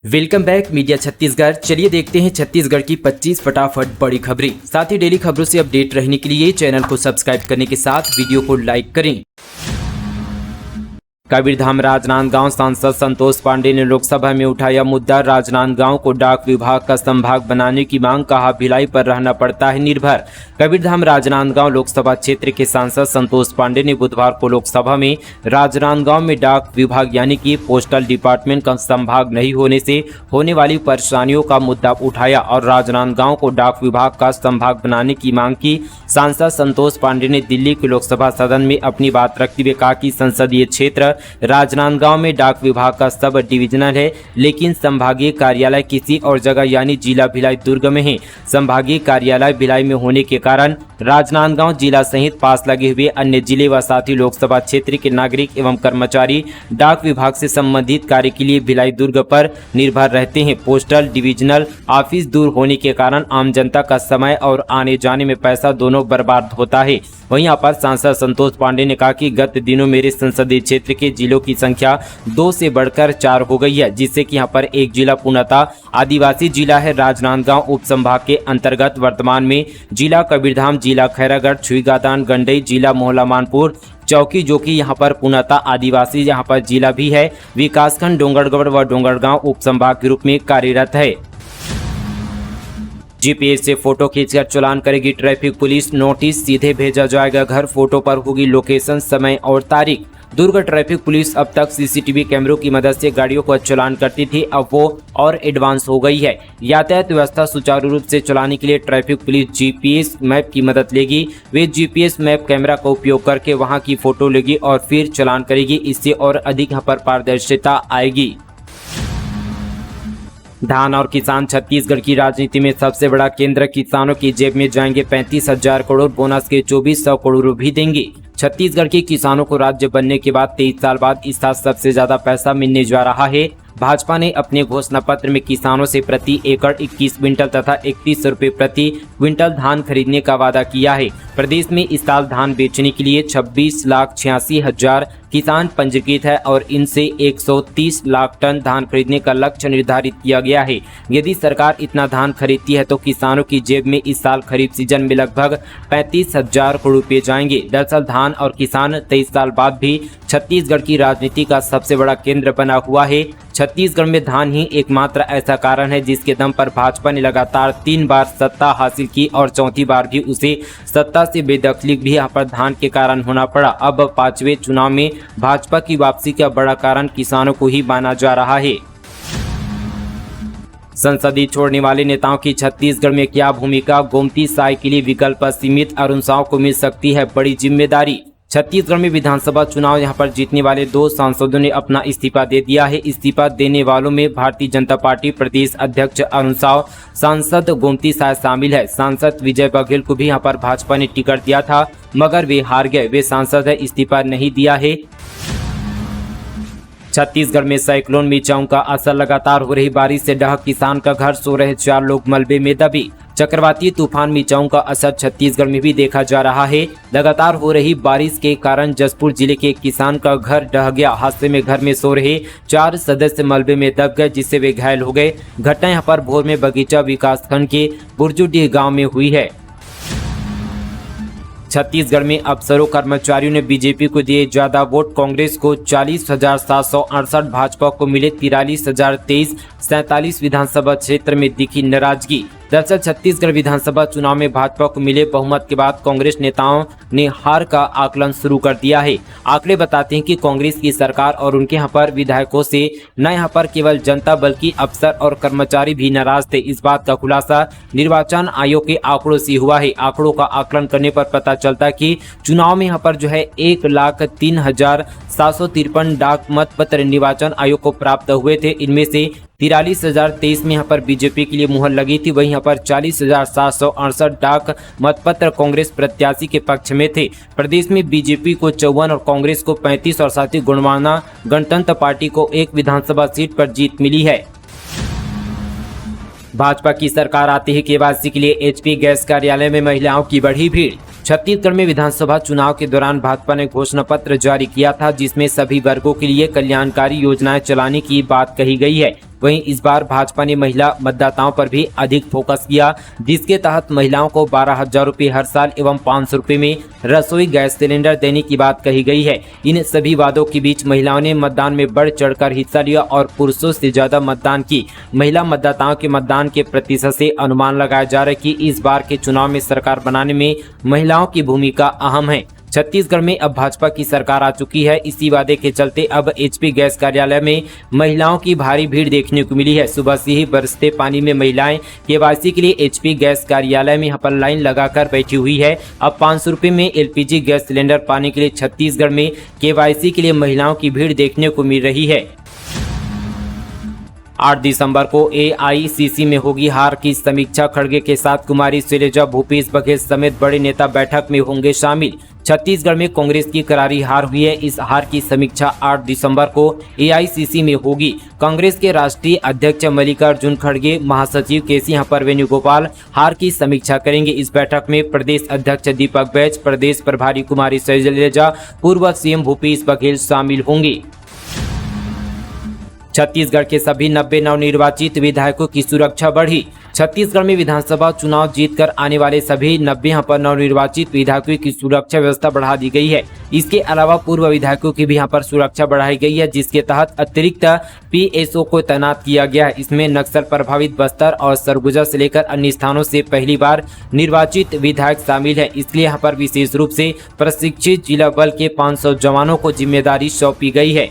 Welcome back media Chhattisgarh. चलिए देखते हैं छत्तीसगढ़ की 25 फटाफट बड़ी खबरें। साथ ही डेली खबरों से अपडेट रहने के लिए चैनल को सब्सक्राइब करने के साथ वीडियो को लाइक करें। कबीरधाम राजनांदगांव सांसद संतोष पांडे ने लोकसभा में उठाया मुद्दा, राजनांदगांव को डाक विभाग का संभाग बनाने की मांग, कहा भिलाई पर रहना पड़ता है निर्भर। कबीरधाम राजनांदगांव लोकसभा क्षेत्र के सांसद संतोष पांडे ने बुधवार को लोकसभा में राजनांदगांव में डाक विभाग यानी कि पोस्टल डिपार्टमेंट का संभाग नहीं होने से होने वाली परेशानियों का मुद्दा उठाया और राजनांदगांव को डाक विभाग का संभाग बनाने की मांग की। सांसद संतोष पांडे ने दिल्ली के लोकसभा सदन में अपनी बात रखते हुए कहा कि संसदीय क्षेत्र राजनांदगांव में डाक विभाग का सब डिविजनल है, लेकिन संभागीय कार्यालय किसी और जगह यानी जिला भिलाई दुर्ग में है। संभागीय कार्यालय भिलाई में होने के कारण राजनांदगांव जिला सहित पास लगे हुए अन्य जिले व साथ ही लोकसभा क्षेत्र के नागरिक एवं कर्मचारी डाक विभाग से संबंधित कार्य के लिए भिलाई दुर्ग पर निर्भर रहते हैं। पोस्टल डिविजनल ऑफिस दूर होने के कारण आम जनता का समय और आने जाने में पैसा दोनों बर्बाद होता है। वहीं यहाँ पर सांसद संतोष पांडे ने कहा कि गत दिनों मेरे संसदीय क्षेत्र के जिलों की संख्या 2 से बढ़कर 4 हो गई है, जिससे कि यहाँ पर एक जिला पूर्णतः आदिवासी जिला है। राजनांदगांव उप संभाग के अंतर्गत वर्तमान में जिला कबीरधाम, जिला खैरागढ़, छुईगादान, गंडई, जिला मोहला मानपुर चौकी जो कि यहाँ पर पूर्णतः आदिवासी यहाँ पर जिला भी है। विकासखंड डोंगरगढ़ व डोंगरगांव उप संभाग के रूप में कार्यरत है। जीपीएस से फोटो खींचकर चालान करेगी ट्रैफिक पुलिस, नोटिस सीधे भेजा जाएगा घर, फोटो पर होगी लोकेशन, समय और तारीख। दुर्ग ट्रैफिक पुलिस अब तक सीसीटीवी कैमरों की मदद से गाड़ियों को चालान करती थी, अब वो और एडवांस हो गई है। यातायात व्यवस्था सुचारू रूप से चलाने के लिए ट्रैफिक पुलिस जीपीएस मैप की मदद लेगी। वे जीपीएस मैप कैमरा का उपयोग करके वहां की फोटो लेगी और फिर चालान करेगी। इससे और अधिक यहाँ पर पारदर्शिता आएगी। धान और किसान छत्तीसगढ़ की राजनीति में सबसे बड़ा केंद्र, किसानों की जेब में जाएंगे 35,000 करोड़, बोनस के 2400 करोड़ भी देंगे। छत्तीसगढ़ के किसानों को राज्य बनने के बाद 23 साल बाद इस साल सबसे ज्यादा पैसा मिलने जा रहा है। भाजपा ने अपने घोषणा पत्र में किसानों से प्रति एकड़ 21 क्विंटल तथा 31 रुपए प्रति क्विंटल धान खरीदने का वादा किया है। प्रदेश में इस साल धान बेचने के लिए 26,86,000 किसान पंजीकृत है और इनसे 130 लाख टन धान खरीदने का लक्ष्य निर्धारित किया गया है। यदि सरकार इतना धान खरीदती है तो किसानों की जेब में इस साल खरीफ सीजन में लगभग 35,000 करोड़ रुपए जाएंगे। दरअसल धान और किसान 23 साल बाद भी छत्तीसगढ़ की राजनीति का सबसे बड़ा केंद्र बना हुआ है। छत्तीसगढ़ में धान ही एकमात्र ऐसा कारण है जिसके दम पर भाजपा ने लगातार 3 बार सत्ता हासिल की और चौथी बार भी उसे सत्ता से बेदखली भी यहाँ पर धान के कारण होना पड़ा। अब 5वें चुनाव में भाजपा की वापसी का बड़ा कारण किसानों को ही माना जा रहा है। संसदीय छोड़ने वाले नेताओं की छत्तीसगढ़ में क्या भूमिका, गोमती साय के लिए विकल्प सीमित, अरुण साव को मिल सकती है बड़ी जिम्मेदारी। छत्तीसगढ़ में विधानसभा चुनाव यहां पर जीतने वाले 2 सांसदों ने अपना इस्तीफा दे दिया है। इस्तीफा देने वालों में भारतीय जनता पार्टी प्रदेश अध्यक्ष अरुण साव, सांसद गोमती साय शामिल है। सांसद विजय बघेल को भी यहां पर भाजपा ने टिकट दिया था मगर वे हार गए। वे सांसद है, इस्तीफा नहीं दिया है। छत्तीसगढ़ में साइक्लोन मिचांग का असर, लगातार हो रही बारिश से ढह किसान का घर, सो रहे 4 लोग मलबे में दबे। चक्रवाती तूफान मिचांग का असर छत्तीसगढ़ में भी देखा जा रहा है। लगातार हो रही बारिश के कारण जसपुर जिले के एक किसान का घर ढह गया। हादसे में घर में सो रहे 4 सदस्य मलबे में दब गए, जिससे वे घायल हो गए। घटना यहां पर भोर में बगीचा विकासखंड के बुरजुडीह गांव में हुई है। छत्तीसगढ़ में अफसरों कर्मचारियों ने बीजेपी को दिए ज्यादा वोट, कांग्रेस को 40,768, भाजपा को मिले 43,023। 47 विधानसभा क्षेत्र में दिखी नाराजगी। दरअसल छत्तीसगढ़ विधानसभा चुनाव में भाजपा को मिले बहुमत के बाद कांग्रेस नेताओं ने हार का आकलन शुरू कर दिया है। आंकड़े बताते हैं कि कांग्रेस की सरकार और उनके यहाँ पर विधायकों से न यहाँ पर केवल जनता बल्कि अफसर और कर्मचारी भी नाराज थे। इस बात का खुलासा निर्वाचन आयोग के आंकड़ों से हुआ है। आंकड़ों का आकलन करने पर पता चलता है कि चुनाव में यहाँ पर जो है 1,03,753 डाक मत पत्र निर्वाचन आयोग को प्राप्त हुए थे। इनमें से 43,023 में यहाँ पर बीजेपी के लिए मुहर लगी थी। वहीं यहाँ पर 40,768 डाक मतपत्र कांग्रेस प्रत्याशी के पक्ष में थे। प्रदेश में बीजेपी को 54 और कांग्रेस को 35 और साथ ही गुणमाना गणतंत्र पार्टी को 1 विधानसभा सीट पर जीत मिली है। भाजपा की सरकार आते ही केवाईसी के लिए एचपी गैस कार्यालय में महिलाओं की बढ़ी भीड़। छत्तीसगढ़ में विधानसभा चुनाव के दौरान भाजपा ने घोषणा पत्र जारी किया था, जिसमें सभी वर्गों के लिए कल्याणकारी योजनाएं चलाने की बात कही गई है। वहीं इस बार भाजपा ने महिला मतदाताओं पर भी अधिक फोकस किया, जिसके तहत महिलाओं को 12,000 रुपये हर साल एवं 500 रुपये में रसोई गैस सिलेंडर देने की बात कही गई है। इन सभी वादों के बीच महिलाओं ने मतदान में बढ़ चढ़कर हिस्सा लिया और पुरुषों से ज्यादा मतदान की। महिला मतदाताओं के मतदान के प्रतिशत से अनुमान लगाया जा रहा है कि इस बार के चुनाव में सरकार बनाने में महिलाओं की भूमिका अहम है। छत्तीसगढ़ में अब भाजपा की सरकार आ चुकी है। इसी वादे के चलते अब एचपी गैस कार्यालय में महिलाओं की भारी भीड़ देखने को मिली है। सुबह से ही बरसते पानी में महिलाएं केवाईसी के लिए एचपी गैस कार्यालय में यहाँ पर लाइन लगाकर बैठी हुई है। अब 500 रुपये में एलपीजी गैस सिलेंडर पाने के लिए छत्तीसगढ़ में केवाईसी के लिए महिलाओं की भीड़ देखने को मिल रही है। 8 दिसंबर को एआईसीसी में होगी हार की समीक्षा। खड़गे के साथ कुमारी शैलजा, भूपेश बघेल समेत बड़े नेता बैठक में होंगे शामिल। छत्तीसगढ़ में कांग्रेस की करारी हार हुई है। इस हार की समीक्षा 8 दिसंबर को एआईसीसी में होगी। कांग्रेस के राष्ट्रीय अध्यक्ष मल्लिकार्जुन खड़गे, महासचिव केसी वेणुगोपाल हार की समीक्षा करेंगे। इस बैठक में प्रदेश अध्यक्ष दीपक बैज, प्रदेश प्रभारी कुमारी शैलजा, पूर्व सीएम भूपेश बघेल शामिल होंगे। छत्तीसगढ़ के सभी 90 नवनिर्वाचित विधायकों की सुरक्षा बढ़ी। छत्तीसगढ़ में विधानसभा चुनाव जीतकर आने वाले सभी 90 यहाँ पर नवनिर्वाचित विधायकों की सुरक्षा व्यवस्था बढ़ा दी गई है। इसके अलावा पूर्व विधायकों की भी यहाँ पर सुरक्षा बढ़ाई गई है, जिसके तहत अतिरिक्त पीएसओ को तैनात किया गया है। इसमें नक्सल प्रभावित बस्तर और सरगुजा से लेकर अन्य स्थानों से पहली बार निर्वाचित विधायक शामिल है। इसलिए यहाँ पर विशेष रूप से प्रशिक्षित जिला बल के 500 जवानों को जिम्मेदारी सौंपी गई है।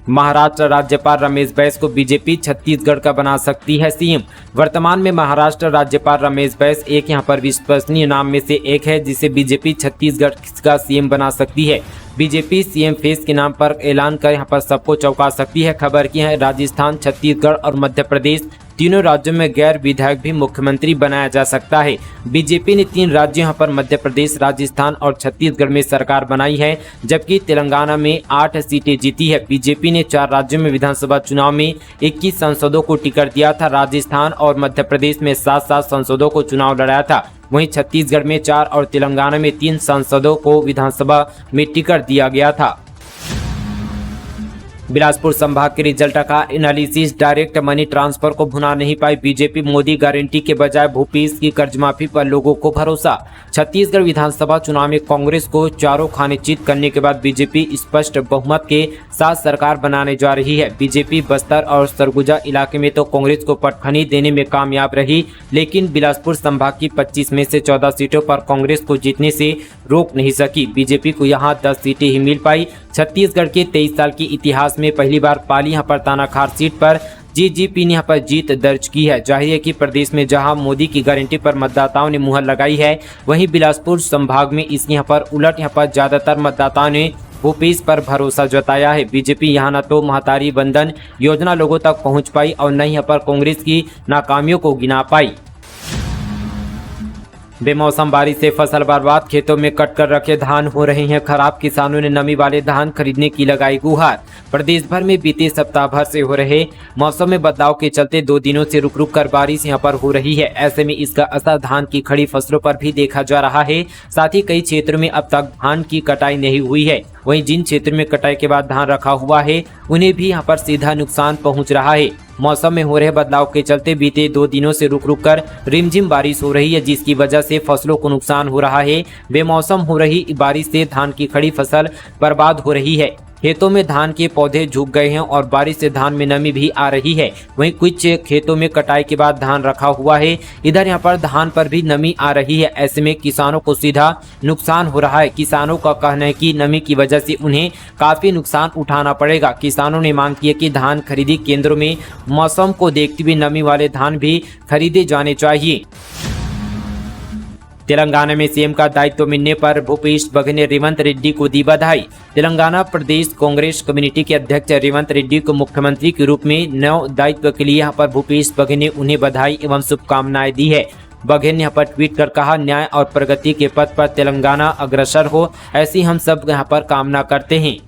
महाराष्ट्र राज्यपाल रमेश बैस को बीजेपी छत्तीसगढ़ का बना सकती है सीएम। वर्तमान में महाराष्ट्र राज्यपाल रमेश बैस एक यहाँ पर विश्वसनीय नाम में से एक है, जिसे बीजेपी छत्तीसगढ़ का सीएम बना सकती है। बीजेपी सीएम फेस के नाम पर ऐलान कर यहाँ पर सबको चौंका सकती है। खबर की है राजस्थान, छत्तीसगढ़ और मध्य प्रदेश तीनों राज्यों में गैर विधायक भी मुख्यमंत्री बनाया जा सकता है। बीजेपी ने 3 राज्यों यहाँ पर मध्य प्रदेश, राजस्थान और छत्तीसगढ़ में सरकार बनाई है, जबकि तेलंगाना में 8 सीटें जीती है। बीजेपी ने 4 राज्यों में विधानसभा चुनाव में 21 सांसदों को टिकट दिया था। राजस्थान और मध्य प्रदेश में 7-7 सांसदों को चुनाव लड़ाया था। वहीं छत्तीसगढ़ में 4 और तेलंगाना में 3 सांसदों को विधानसभा में टिकट दिया गया था। बिलासपुर संभाग के रिजल्ट का एनालिसिस, डायरेक्ट मनी ट्रांसफर को भुना नहीं पाई बीजेपी। मोदी गारंटी के बजाय भूपेश की कर्ज माफी पर लोगों को भरोसा। छत्तीसगढ़ विधानसभा चुनाव में कांग्रेस को चारों खाने चित करने के बाद बीजेपी स्पष्ट बहुमत के साथ सरकार बनाने जा रही है। बीजेपी बस्तर और सरगुजा इलाके में तो कांग्रेस को पटखनी देने में कामयाब रही, लेकिन बिलासपुर संभाग की 25 में से 14 सीटों पर कांग्रेस को जीतने से रोक नहीं सकी। बीजेपी को यहां 10 सीटें ही मिल पाई। छत्तीसगढ़ के 23 साल के इतिहास में पहली बार पाली यहाँ पर तानाखार सीट पर जीजीपी ने यहाँ पर जीत दर्ज की है। जाहिर है कि प्रदेश में जहां मोदी की गारंटी पर मतदाताओं ने मुहर लगाई है, वहीं बिलासपुर संभाग में इस यहाँ पर उलट यहाँ पर ज्यादातर मतदाताओं ने भूपेश पर भरोसा जताया है। बीजेपी यहाँ न तो महतारी बंधन योजना लोगों तक पहुँच पाई और न यहाँ पर कांग्रेस की नाकामियों को गिना पाई। बेमौसम बारिश से फसल बर्बाद, खेतों में कट कर रखे धान हो रहे हैं खराब। किसानों ने नमी वाले धान खरीदने की लगाई गुहार। प्रदेश भर में बीते सप्ताह भर से हो रहे मौसम में बदलाव के चलते 2 दिनों से रुक रुक कर बारिश यहां पर हो रही है। ऐसे में इसका असर धान की खड़ी फसलों पर भी देखा जा रहा है। साथ ही कई क्षेत्रों में अब तक धान की कटाई नहीं हुई है। वहीं जिन क्षेत्रों में कटाई के बाद धान रखा हुआ है, उन्हें भी यहां पर सीधा नुकसान पहुंच रहा है। मौसम में हो रहे बदलाव के चलते बीते 2 दिनों से रुक रुक कर रिमझिम बारिश हो रही है, जिसकी वजह से फसलों को नुकसान हो रहा है। बेमौसम हो रही बारिश से धान की खड़ी फसल बर्बाद हो रही है। खेतों में धान के पौधे झुक गए हैं और बारिश से धान में नमी भी आ रही है। वहीं कुछ खेतों में कटाई के बाद धान रखा हुआ है, इधर यहाँ पर धान पर भी नमी आ रही है। ऐसे में किसानों को सीधा नुकसान हो रहा है। किसानों का कहना है कि नमी की वजह से उन्हें काफी नुकसान उठाना पड़ेगा। किसानों ने मांग की है कि धान खरीदी केंद्रों में मौसम को देखते हुए नमी वाले धान भी खरीदे जाने चाहिए। तेलंगाना में सीएम का दायित्व मिलने पर भूपेश बघेल ने रेवंत रेड्डी को दी बधाई। तेलंगाना प्रदेश कांग्रेस कम्युनिटी के अध्यक्ष रेवंत रेड्डी को मुख्यमंत्री के रूप में नव दायित्व के लिए यहाँ पर भूपेश बघेल ने उन्हें बधाई एवं शुभकामनाएं दी है। बघेल ने यहाँ पर ट्वीट कर कहा, न्याय और प्रगति के पथ पर तेलंगाना अग्रसर हो, ऐसी हम सब यहाँ पर कामना करते हैं।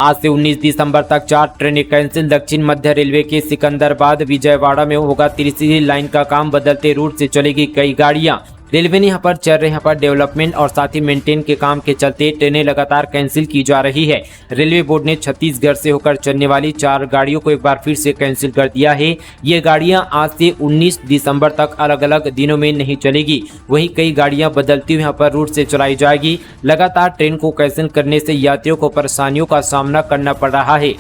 आज से 19 दिसंबर तक 4 ट्रेनें कैंसिल। दक्षिण मध्य रेलवे के सिकंदराबाद विजयवाड़ा में होगा तीसरी लाइन का काम। बदलते रूट से चलेगी कई गाड़ियां। रेलवे ने यहाँ पर चल रहे यहाँ पर डेवलपमेंट और साथ ही मेंटेन के काम के चलते ट्रेनें लगातार कैंसिल की जा रही है। रेलवे बोर्ड ने छत्तीसगढ़ से होकर चलने वाली 4 गाड़ियों को एक बार फिर से कैंसिल कर दिया है। ये गाड़ियां आज से 19 दिसंबर तक अलग अलग दिनों में नहीं चलेगी। वहीं कई गाड़ियां बदलती हुई यहाँ पर रूट से चलाई जाएगी। लगातार ट्रेन को कैंसिल करने से यात्रियों को परेशानियों का सामना करना पड़ रहा है।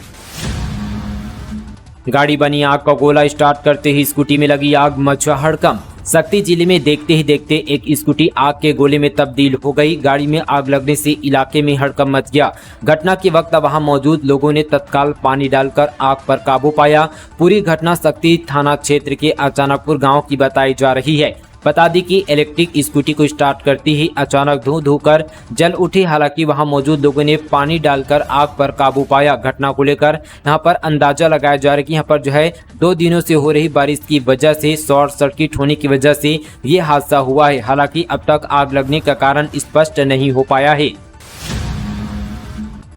गाड़ी बनी आग का गोला, स्टार्ट करते ही स्कूटी में लगी आग, मचा हड़कंप। शक्ति जिले में देखते ही देखते एक स्कूटी आग के गोले में तब्दील हो गई। गाड़ी में आग लगने से इलाके में हड़कंप मच गया। घटना के वक्त वहां मौजूद लोगों ने तत्काल पानी डालकर आग पर काबू पाया। पूरी घटना शक्ति थाना क्षेत्र के अचानकपुर गांव की बताई जा रही है। बता दी कि इलेक्ट्रिक स्कूटी को स्टार्ट करते ही अचानक धू धू कर जल उठी। हालांकि वहां मौजूद लोगों ने पानी डालकर आग पर काबू पाया। घटना को लेकर यहां पर अंदाजा लगाया जा रहा है कि यहां पर जो है 2 दिनों से हो रही बारिश की वजह से शॉर्ट सर्किट होने की वजह से ये हादसा हुआ है। हालांकि अब तक आग लगने का कारण स्पष्ट नहीं हो पाया है।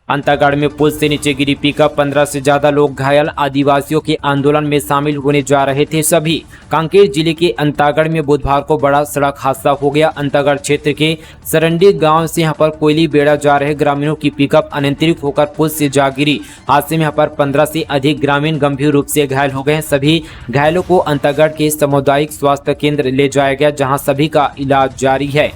अंतागढ़ में पुल से नीचे गिरी पिकअप, 15 से ज्यादा लोग घायल। आदिवासियों के आंदोलन में शामिल होने जा रहे थे सभी। कांकेर जिले के अंतागढ़ में बुधवार को बड़ा सड़क हादसा हो गया। अंतागढ़ क्षेत्र के सरंडी गांव से यहां पर कोयली बेड़ा जा रहे ग्रामीणों की पिकअप अनियंत्रित होकर पुल से जा गिरी। हादसे में यहां पर 15 से अधिक ग्रामीण गंभीर रूप से घायल हो गए। सभी घायलों को अंतागढ़ के सामुदायिक स्वास्थ्य केंद्र ले जाया गया, जहाँ सभी का इलाज जारी है।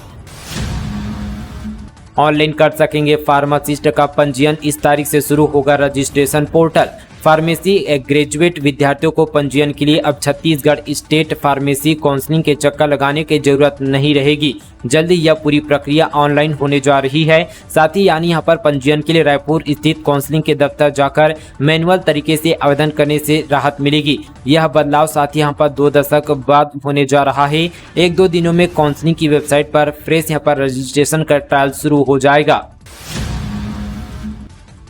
ऑनलाइन कर सकेंगे फार्मासिस्ट का पंजीयन, इस तारीख से शुरू होगा रजिस्ट्रेशन पोर्टल। फार्मेसी ग्रेजुएट विद्यार्थियों को पंजीयन के लिए अब छत्तीसगढ़ स्टेट फार्मेसी काउंसलिंग के चक्कर लगाने की जरूरत नहीं रहेगी। जल्दी यह पूरी प्रक्रिया ऑनलाइन होने जा रही है। साथ ही यानी यहाँ पर पंजीयन के लिए रायपुर स्थित काउंसलिंग के दफ्तर जाकर मैनुअल तरीके से आवेदन करने से राहत मिलेगी। यह बदलाव साथ ही यहाँ पर 2 दशक बाद होने जा रहा है। 1-2 दिनों में काउंसलिंग की वेबसाइट पर फ्रेश यहाँ पर रजिस्ट्रेशन का ट्रायल शुरू हो जाएगा।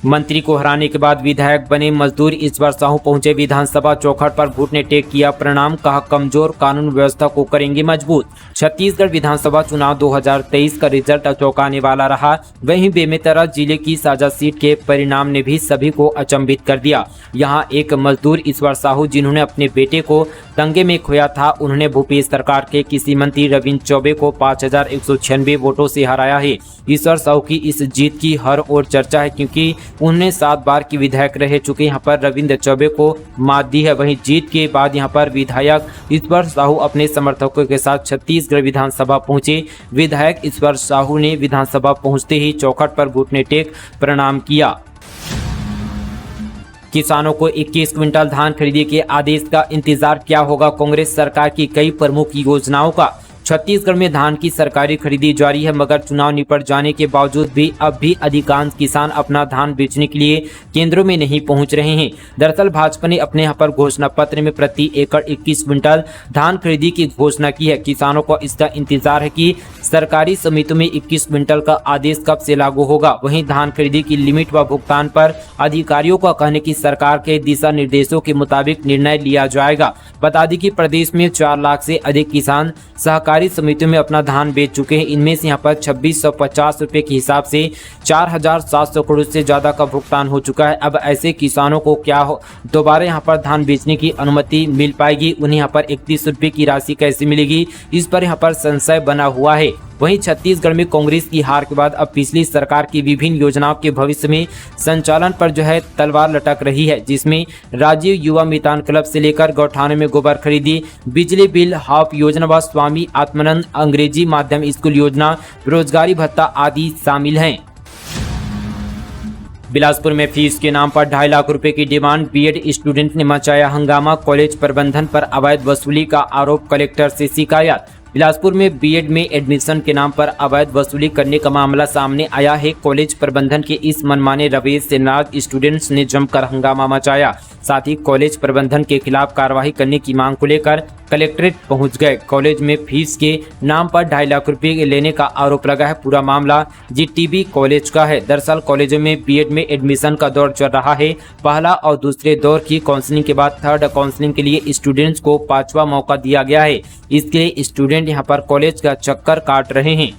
मंत्री को हराने के बाद विधायक बने मजदूर ईश्वर साहू पहुंचे विधानसभा चौखट पर, घुटने टेक किया प्रणाम, कहा कमजोर कानून व्यवस्था को करेंगे मजबूत। छत्तीसगढ़ विधानसभा चुनाव 2023 का रिजल्ट चौंकाने वाला रहा। वहीं बेमेतरा जिले की साझा सीट के परिणाम ने भी सभी को अचंभित कर दिया। यहाँ एक मजदूर ईश्वर साहू जिन्होंने अपने बेटे को दंगे में खोया था, उन्होंने भूपेश सरकार के कृषि मंत्री रविंद्र चौबे को 5196 वोटों से हराया है। ईश्वर साहू की इस जीत की हर ओर चर्चा है, क्योंकि उन्होंने 7 बार की विधायक रह चुके यहाँ पर रविंद्र चौबे को मात दी है। वहीं जीत के बाद यहाँ पर विधायक ईश्वर साहू अपने समर्थकों के साथ छत्तीसगढ़ विधानसभा पहुंचे। विधायक ईश्वर साहू ने विधानसभा पहुंचते ही चौखट पर घुटने टेक प्रणाम किया। किसानों को 21 क्विंटल धान खरीदने के आदेश का इंतजार क्या होगा कांग्रेस सरकार की कई प्रमुख योजनाओं का। छत्तीसगढ़ में धान की सरकारी खरीदी जारी है, मगर चुनाव निपट जाने के बावजूद भी अब भी अधिकांश किसान अपना धान बेचने के लिए केंद्रों में नहीं पहुंच रहे हैं। दरअसल भाजपा ने अपने यहाँ पर घोषणा पत्र में प्रति एकड़ 21 क्विंटल धान खरीदी की घोषणा की है। किसानों को इसका इंतजार है कि सरकारी समितियों में 21 क्विंटल का आदेश कब से लागू होगा। वहीं धान खरीदी की लिमिट व भुगतान पर अधिकारियों का कहने की सरकार के दिशा निर्देशों के मुताबिक निर्णय लिया जाएगा। बता दें कि प्रदेश में 4 लाख से अधिक किसान सहकारी समितियों में अपना धान बेच चुके हैं। इनमें से यहाँ पर 2650 रुपए के हिसाब से 4700 करोड़ से ज्यादा का भुगतान हो चुका है। अब ऐसे किसानों को क्या दोबारा यहाँ पर धान बेचने की अनुमति मिल पाएगी? उन्हें यहाँ पर 31 रुपए की राशि कैसे मिलेगी? इस पर यहाँ पर संशय बना हुआ है। वहीं छत्तीसगढ़ में कांग्रेस की हार के बाद अब पिछली सरकार की विभिन्न योजनाओं के भविष्य में संचालन पर जो है तलवार लटक रही है, जिसमें राजीव युवा मितान क्लब से लेकर गौठानों में गोबर खरीदी, बिजली बिल हाफ योजना व स्वामी आत्मानंद अंग्रेजी माध्यम स्कूल योजना, बेरोजगारी भत्ता आदि शामिल हैं। बिलासपुर में फीस के नाम पर 2.5 लाख रुपए की डिमांड, बीएड स्टूडेंट ने मचाया हंगामा, कॉलेज प्रबंधन पर अवैध वसूली का आरोप, कलेक्टर से शिकायत। बिलासपुर में बीएड में एडमिशन के नाम पर अवैध वसूली करने का मामला सामने आया है। कॉलेज प्रबंधन के इस मनमाने रवैये से नाराज स्टूडेंट्स ने जमकर हंगामा मचाया। साथ ही कॉलेज प्रबंधन के खिलाफ कार्रवाई करने की मांग को लेकर कलेक्ट्रेट पहुंच गए। कॉलेज में फीस के नाम पर 2.5 लाख रुपए लेने का आरोप लगा है। पूरा मामला जीटीबी कॉलेज का है। दरअसल कॉलेजों में बीएड में एडमिशन का दौर चल रहा है। पहला और दूसरे दौर की काउंसलिंग के बाद थर्ड काउंसलिंग के लिए स्टूडेंट्स को 5वां मौका दिया गया है। इसके लिए स्टूडेंट यहां पर कॉलेज का चक्कर काट रहे हैं।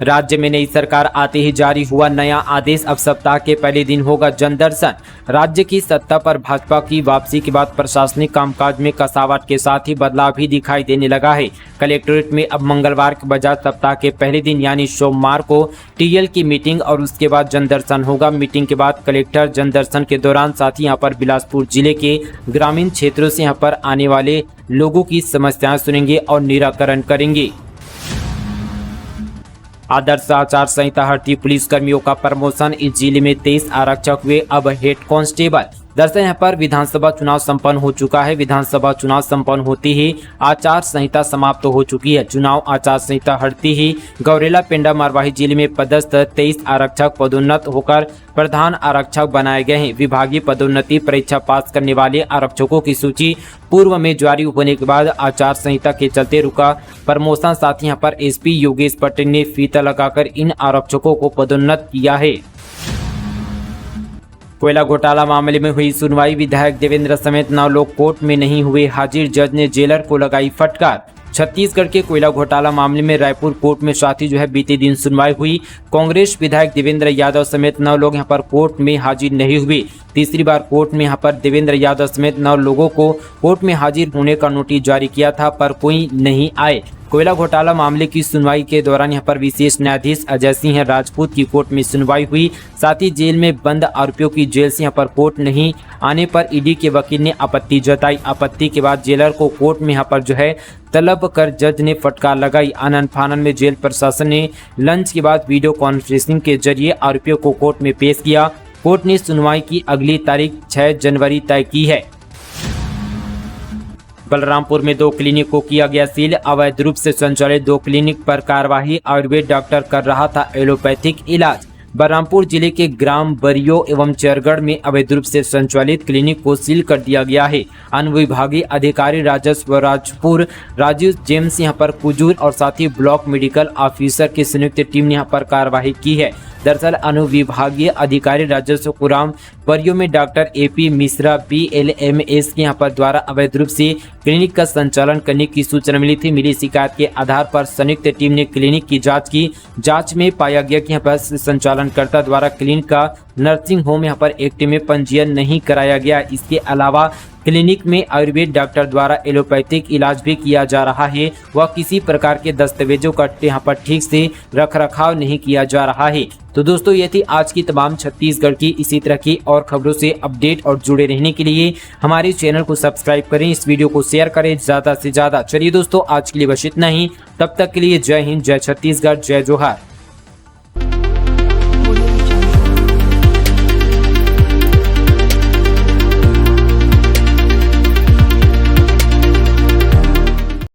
राज्य में नई सरकार आते ही जारी हुआ नया आदेश। अब सप्ताह के पहले दिन होगा जन दर्शन। राज्य की सत्ता पर भाजपा की वापसी के बाद प्रशासनिक कामकाज में कसावट के साथ ही बदलाव भी दिखाई देने लगा है। कलेक्ट्रेट में अब मंगलवार के बजाय सप्ताह के पहले दिन यानी सोमवार को टीएल की मीटिंग और उसके बाद जन दर्शन होगा। मीटिंग के बाद कलेक्टर जन दर्शन के दौरान साथ ही यहाँ पर बिलासपुर जिले के ग्रामीण क्षेत्रों से यहाँ पर आने वाले लोगों की समस्याएं सुनेंगे और निराकरण करेंगे। आदर्श आचार संहिता हटती पुलिस कर्मियों का प्रमोशन। इस जिले में 23 आरक्षक हुए अब हेड कांस्टेबल। दरअसल यहाँ पर विधानसभा चुनाव संपन्न हो चुका है। विधानसभा चुनाव संपन्न होती ही आचार संहिता समाप्त हो चुकी है। चुनाव आचार संहिता हटती ही गौरेला पेंडा मरवाही जिले में पदस्थ 23 आरक्षक पदोन्नत होकर प्रधान आरक्षक बनाए गए हैं। विभागीय पदोन्नति परीक्षा पास करने वाले आरक्षकों की सूची पूर्व में जारी होने के बाद आचार संहिता के चलते रुका प्रमोशन। साथ ही यहाँ पर एसपी योगेश पटेल ने फीता लगाकर इन आरक्षकों को पदोन्नत किया है। कोयला घोटाला मामले में हुई सुनवाई। विधायक देवेंद्र समेत 9 लोग कोर्ट में नहीं हुए हाजिर। जज ने जेलर को लगाई फटकार। छत्तीसगढ़ के कोयला घोटाला मामले में रायपुर कोर्ट में साथ ही बीते दिन सुनवाई हुई। कांग्रेस विधायक देवेंद्र यादव समेत 9 लोग यहां पर कोर्ट में हाजिर नहीं हुए। तीसरी बार कोर्ट में यहां पर देवेंद्र यादव समेत 9 लोगों को कोर्ट में हाजिर होने का नोटिस जारी किया था, पर कोई नहीं आए। कोयला घोटाला मामले की सुनवाई के दौरान यहां पर विशेष न्यायाधीश अजय सिंह राजपूत की कोर्ट में सुनवाई हुई। साथ ही जेल में बंद आरोपियों की जेल से यहां पर कोर्ट नहीं आने पर ईडी के वकील ने आपत्ति जताई। आपत्ति के बाद जेलर को कोर्ट में यहां पर तलब कर जज ने फटकार लगाई। आनन फानन में जेल प्रशासन ने लंच के बाद वीडियो कॉन्फ्रेंसिंग के जरिए आरोपियों को कोर्ट में पेश किया। कोर्ट ने सुनवाई की अगली तारीख 6 जनवरी तय की है। बलरामपुर में 2 क्लिनिक को किया गया सील। अवैध रूप से संचालित 2 क्लिनिक पर कार्यवाही। आयुर्वेद डॉक्टर कर रहा था एलोपैथिक इलाज। बलरामपुर जिले के ग्राम बरियो एवं चरगढ़ में अवैध रूप से संचालित क्लिनिक को सील कर दिया गया है। अनुविभागीय अधिकारी राजस्व राजपुर राजीव जेम्स यहां पर कुजूर और साथ ही ब्लॉक मेडिकल ऑफिसर की संयुक्त टीम ने यहां पर कार्यवाही की है। दरअसल अनुविभागीय अधिकारी राजस्व कुराम परियो में डॉक्टर एपी मिश्रा BLMS के यहाँ पर द्वारा अवैध रूप से क्लिनिक का संचालन करने की सूचना मिली थी। मिली शिकायत के आधार पर संयुक्त टीम ने क्लिनिक की जांच की। जांच में पाया गया कि यहाँ पर संचालनकर्ता द्वारा क्लिनिक का नर्सिंग होम यहाँ पर एक्ट में पंजीयन नहीं कराया गया। इसके अलावा क्लिनिक में आयुर्वेद डॉक्टर द्वारा एलोपैथिक इलाज भी किया जा रहा है। वह किसी प्रकार के दस्तावेजों का यहाँ पर ठीक से रखरखाव नहीं किया जा रहा है। तो दोस्तों ये थी आज की तमाम छत्तीसगढ़ की इसी तरह की और खबरों से अपडेट और जुड़े रहने के लिए हमारे चैनल को सब्सक्राइब करें, इस वीडियो को शेयर करें ज़्यादा से ज़्यादा। चलिए दोस्तों आज के लिए बस इतना ही। तब तक के लिए जय हिंद, जय छत्तीसगढ़, जय जोहार।